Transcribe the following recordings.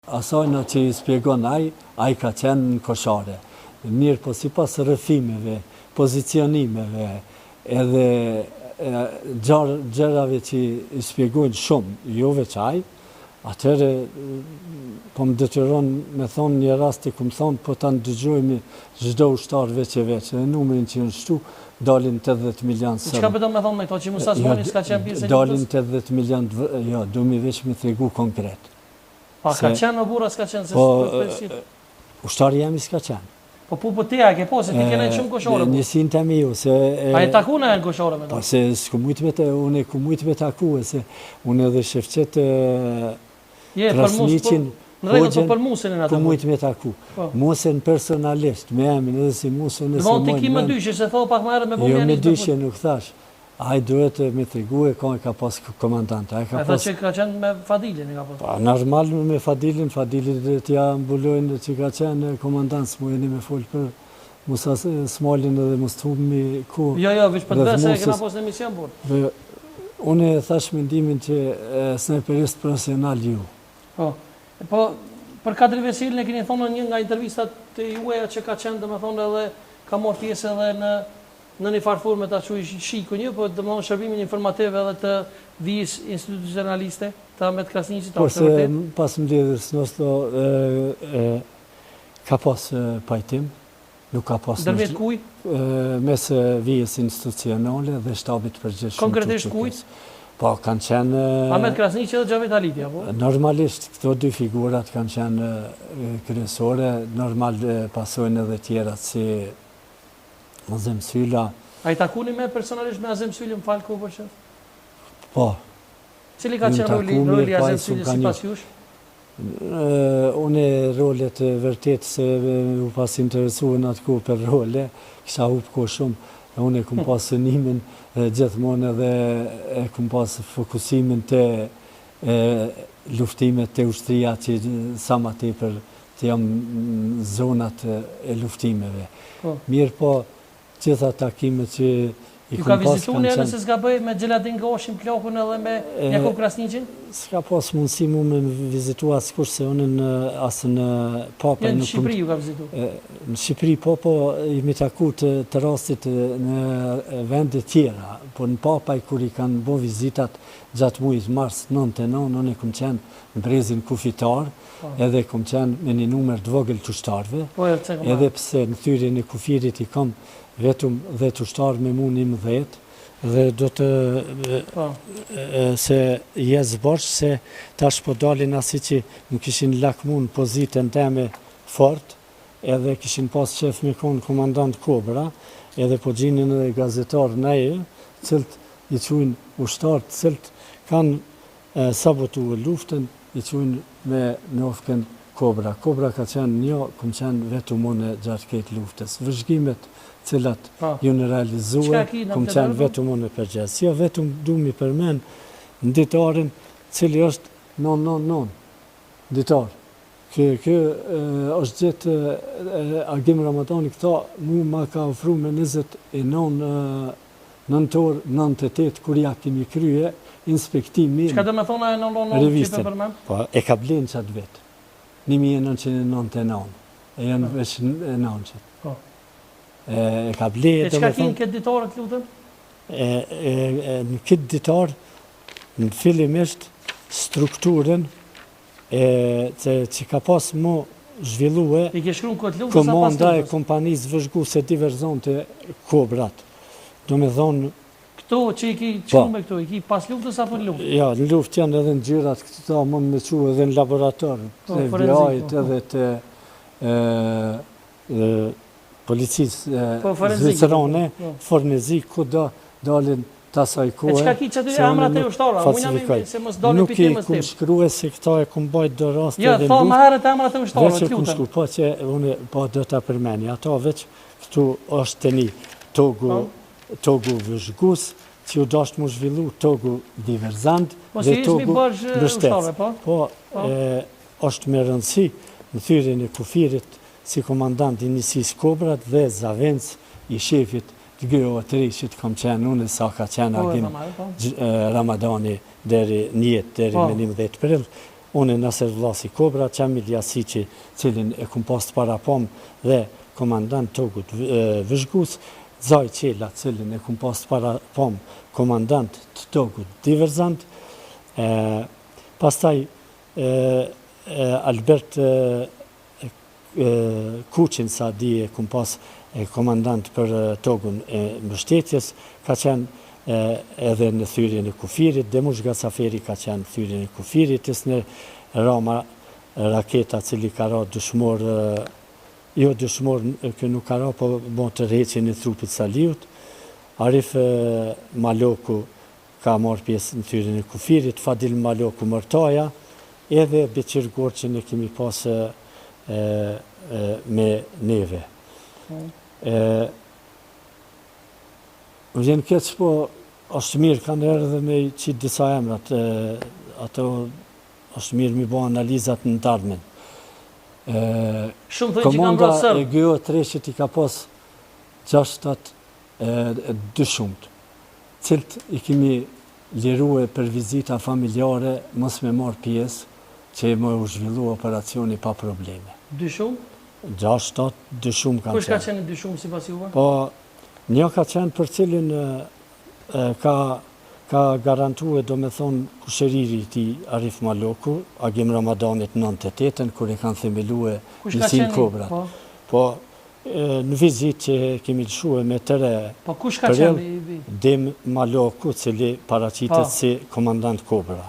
Asajna që i spjegon ai ka qenë në koshare. Mirë, po si pas rrëfimeve, pozicionimeve, edhe gjërave që i spjegojnë shumë, jo veç ai, atëre po më detyron me thonë një rast i këmë thonë, po ta ndëgjojmë çdo ushtar veç e veç, dhe numrin që në shtu, dalin 80 milion sërë. Çka përdo me thonë me këto, që Musa Smoni s'ka qenë pjesë e luftës? Dalin 80 milion, jo, du mi veç me tregu konkret. Pa, ka qenë në bura, s'ka qenë? Po, ushtari jemi s'ka qenë. Po teja ke po, se ti kene shumë koshore. Njësin të mi ju, se... A e taku në e në koshore me to? Po, se s'ku mujtë me taku, se unë edhe shefqet Krasniqin, në rejtë po për Musën e në ku mujtë me taku. Musën personalisht, me emin edhe si Musën e se mojnë... Dhe ti ki më dyshë, se thot pak më herët me jo, me dyshë nuk thash. Ai duhet me trigu e ka pas komandant. E tha që ka qenë me Fadilin e ka pas? Pa, normal me Fadilin dhe t'ja mbulojnë që ka qenë komandant, s'mujeni me folë për Musa Smalin edhe Mustumi ku... Jo, veç për të vese e këna pas në emision, por. Unë e thash mendimin që snajperist profesional ju. Po, për Kadri Vesilin e keni thonë një nga intervistat të jueja që ka qenë, dhe me thonë edhe ka morë pjesë edhe në një farfur me ta quj shiku një, po dhe më thonë shërbimin informativ edhe të vijës institucionaliste të Ahmet Krasniqit. Po se pas mbledhjes nostro ka pas pajtim, nuk ka pas... Dërmjet kuj? Mes vijës institucionale dhe shtabit përgjithshëm. Konkretisht kujt? Po, kanë qenë... Ahmet Krasniqi dhe Xhavet Haliti, apo? Normalisht, këto dy figurat kanë qenë kryesore, normal pasojnë edhe tjera si Azem Sylla. A i takuni me personalisht me Azem Syllin më falë ku për që? Po. Cili ka qenë roli Azem Syllin si pas jush? Une rolet vërtet se u pas interesuar në atë ku për role, kisha hupë ko shumë. Unë e kumë pas sënimin gjithmonë edhe e kumë pas fokusimin të luftimet të ushtria që sa ma tepër të jam zonat e luftimeve. Mirë po, gjitha takimet që i kumë pas... Ju ka vizitu një nëse s'ka bëj me Gjeladin Goshin, Plokun edhe me Jakub Krasniqin? S'ka pas mundësi mu me vizitu asë kush se unë asë në Papa. Në Shqipëri ju ka vizitu? Në Shqipëri po imi taku të rastit në vendet tjera, po në Papaj kur i kanë bo vizitat gjatë mujës mars 99, unë e kumë qenë në brezin kufitar, edhe kumë qenë me një numër të vogël të ushtarve, edhe pse në thyrjen e kufirit i kam vetëm 10 ushtarë me mu 11, dhe do të se jesë borç se tash po dalin asi që më kishin lakmu në pozitën teme fort, edhe kishin pas qef me konë komandant Kobra, edhe po gjinin edhe gazetarë neje, cilët i qujnë ushtarë, cilët kanë sabotu luftën, i qujnë me nofken Kobra. Kobra ka qenë një, këmë qenë vetëm unë gjatë këtë luftës. Vëzhgimet cilat ju në realizue, këmë qenë vetëm unë përgjes. Jo, vetëm du mi përmen në ditarin cili është 999, ditar. Kjo është gjithë Agim Ramadani, këta mu ma ka ofru me 29 nëntor 98, kur ja kemi krye inspektimin. Qka dhe me thona e 999 që për përmen? Po, e ka blenë qatë vetë. 1999, e janë veç 900. E ka blenë... E qka kinë këtë ditarë të lutëm? Në këtë ditarë, në fillimisht, strukturën që ka pas mu zhvillue komanda e kompanisë vëzhguse diverzon të Kobrat. Do me thonë... Këto që i ki qume këto, i ki pas luftës apo në luft? Ja, në luft janë edhe në gjyrat, këto mund me qume edhe në laborator, të FBI-t edhe të policisë zvicerone, fornezik, ku dalin tasaj kohë. E qka ki që të amrat e ushtarë? Nuk i kumë shkruje se këta e kumë bajt do rast edhe në luft. Ja, tha më herët e amrat e ushtarë, të lutëm. Po që unë do të përmeni, ato veç këtu është të një togu vëzhgus, që ju dashtë mu zhvillu togu diverzant dhe togu mbështetës. Po, është me rëndësi në thyrjen e kufirit si komandant i njësis Kobrat dhe Zavenc i shefit të GO3 që të kam qenë unë, sa ka qenë Agim Ramadani deri njët, deri me 11 prill. unë Nasser Vllasi Kobra, Qamil Jasiqi, cilin e kum pas para pom dhe komandant Togut Vëzhgus, Zaj Qela, cilin e kum pas para pom komandant të Togut Diverzant, pastaj Albert Kuqin Sadi e kum pas komandant për Togun e mbështetjes, ka qenë edhe në thyrjen e kufirit, Demush Gacaferi ka qenë thyrjen e kufirit, në Rama Raketa, cili ka ra dëshmor, jo dëshmor, kë nuk ka ra, po bon të rreqin e trupit Saliut. Arif Maloku ka marrë pjesë në thyrjen e kufirit, Fadil Maloku Mërtaja, edhe Beqir Gorqin e kemi pas me neve. Më vjen keq, po është mirë kanë erë dhe me qitë disa emrat, ato është mirë mi bo analizat në tardhmen. Shumë thënë që kanë Komanda vrarë e sërbë. GO Treshit i ka pas 6-7 dëshumt, cilët i kemi lirue për vizita familjare, mos me marë pjesë, që më u zhvillu operacioni pa probleme. Dyshum? 6-7 dëshum kanë Kush ka qenë. qenë dyshum si pas juve? Po, një ka qenë për cilin ka garantuar, do me thonë, kushëriri ti Arif Maloku, Agim Ramadanit 98-ën, kur e kanë themelue Kush ka njësin qenë? Kobrat. Po, në vizit që kemi lëshue me tëre Po kush ka Përrell, qenë? Dem Maloku, cili paraqitet si komandant Kobra.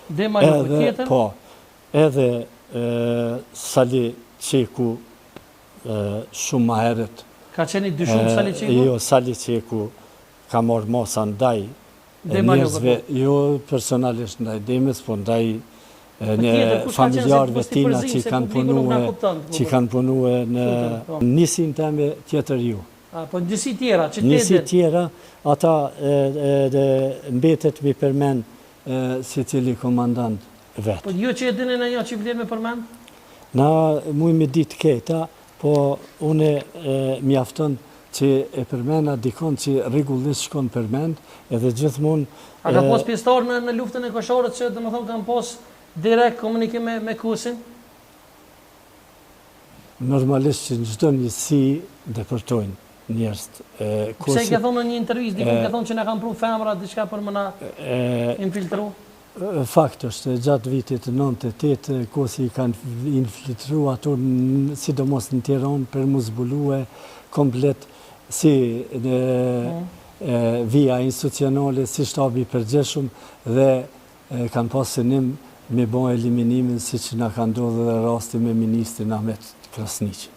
Dhe Maloku tjetër? Po, edhe Sali Qeku, shumë ma herët. Ka qenë i dyshum Sali Qeku? Jo, Sali Qeku ka marrë masa ndaj Dhe Maloku? njerëzve, jo personalisht ndaj Demës, po ndaj tjetër, kush ka familjarëve qenë se tina posti që përzim, se kanë publiku nuk na punue, kupton, që kanë punue në po. nisin teme tjetër ju. Po njësi tjera, Nisi qytetet. tjera, ata mbetet mi përmen si cili komandant vetë. Po ju që e dini në një që vlerë me përmend? Na muj me ditë keta, po une mjafton që e përmena dikon që rregullisht shkon përmend, edhe gjithmonë A ka pos pjesëtar në luftën e Koshorët që dhe më thonë kanë pos direkt komunikim me Kusin? normalisht që në çdo njësi deportojnë njerëz. Pse i ka thonë në një intervistë, dikun ka thonë që na kanë pru femra diçka për më na infiltru? Fakt është, gjatë vitit 98, Kosi i kanë infiltru ato, sidomos në Tiranë, për mu zbulue komplet si via institucionale, si shtabi përgjeshëm, dhe kanë pas synim me bon eliminimin, si që na kanë ndodhur dhe rasti me ministrin Ahmet Krasniqi.